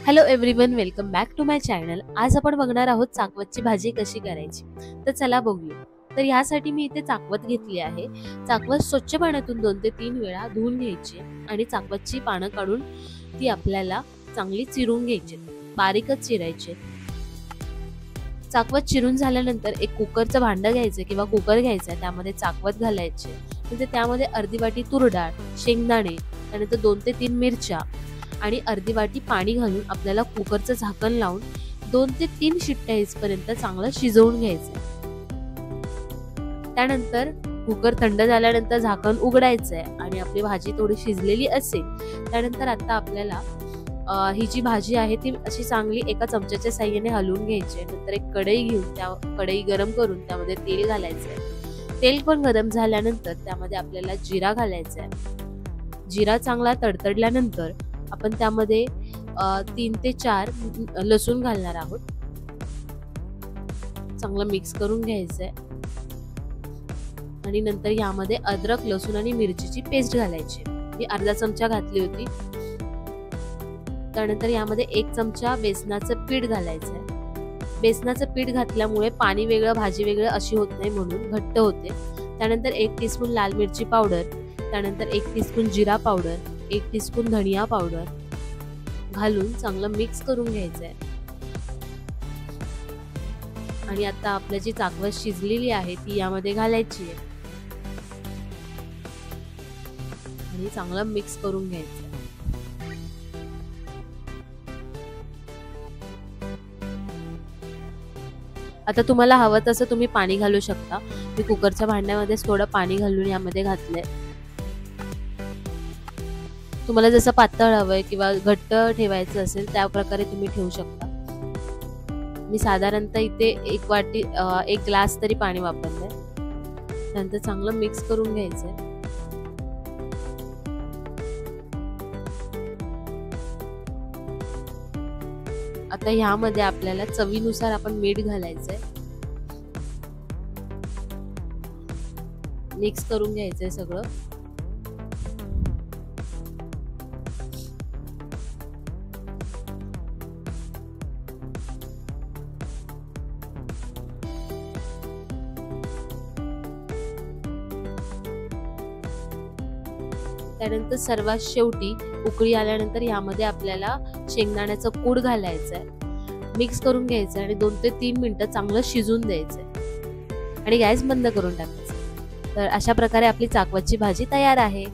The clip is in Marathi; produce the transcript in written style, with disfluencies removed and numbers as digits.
Hello everyone, welcome back to my channel. आज आपण बघणार आहोत चाकवतची भाजी कशी करायची. तर चला बघूया. तर यासाठी मी इथे चाकवत घेतली आहे. चाकवत स्वच्छ पाण्यातून 2 ते 3 वेळा धुवून घ्यायची आणि चाकवतची पानं काढून ती आपल्याला चांगली चिरून घ्यायची, बारीकच चिरायची. चाकवत चिरून झाल्यानंतर एक कुकरचं भांडं घ्यायचं किंवा कुकर घ्यायचा, त्यामध्ये चाकवत घालायचे. म्हणजे त्यामध्ये अर्धी वाटी तूर डाळ, शेंगदाणे, त्यानंतर 2 ते 3 मिरच्या आणि अर्धी वाटी पाणी घालून आपल्याला कुकरचं झाकण लावून 2 ते 3 शिट्ट्या येईपर्यंत चांगलं शिजवून घ्यायचं. त्यानंतर कुकर थंड झाल्यानंतर झाकण उघडायचंय आणि आपली भाजी थोडी शिजलेली असेल त्यानंतर आता आपल्याला ही जी भाजी आहे ती अशी चांगली एका चमच्याच्या साहाय्याने हलवून घ्यायची. नंतर एक कढई घेऊन त्या कढई गरम करून त्यामध्ये तेल घालायचंय. तेल पण गरम झाल्यानंतर त्यामध्ये आपल्याला जिरा घालायचा आहे. जिरा चांगला तडतडल्यानंतर आपण त्यामध्ये 3 ते 4 लसूण घालणार आहोत. चांगलं मिक्स करून घ्यायचंय आणि नंतर यामध्ये अद्रक, लसूण आणि मिरचीची पेस्ट घालायची. मी अर्धा चमचा घातली होती. त्यानंतर यामध्ये 1 चमचा बेसनाचं पीठ घालायचंय. बेसनाचं पीठ घातल्यामुळे पाणी वेगळं भाजी वेगळं अशी होत नाही, म्हणून घट्ट होते. त्यानंतर 1 टीस्पून लाल मिरची पावडर, त्यानंतर 1 टीस्पून जिरा पावडर, 1 टीस्पून धनिया पावडर घालून चांगलं मिक्स करून घ्यायचंय. आणि आता आपली जी चाकवत शिजलेली आहे ती यामध्ये घालायची आहे आणि चांगलं मिक्स करून घ्यायचं. आता तुम्हाला हवं तसं तुम्ही पाणी घालू शकता. मी कुकरच्या भांड्यामध्येच थोडं पाणी घालून यामध्ये घातलंय. तुम्हाला जसं पातळ हवंय किंवा घट्ट ठेवायचं असेल त्या प्रकारे तुम्ही ठेवू शकता. मी साधारणतः इथे 1 ग्लास तरी पाणी वापरलंय. त्यानंतर चांगलं मिक्स करून घ्यायचंय. आता ह्यामध्ये आपल्याला चवीनुसार आपण मीठ घालायचंय. मिक्स करून घ्यायचंय सगळं. त्यानंतर सर्वात शेवटी उकळी आल्यानंतर यामध्ये आपल्याला शेंगदाण्याचं कूट घालायचंय, मिक्स करून घ्यायचं आणि 2 ते 3 मिनिटं चांगलं शिजून द्यायचंय आणि गॅस बंद करून टाकायचं. तर अशा प्रकारे आपली चाकवतची भाजी तयार आहे.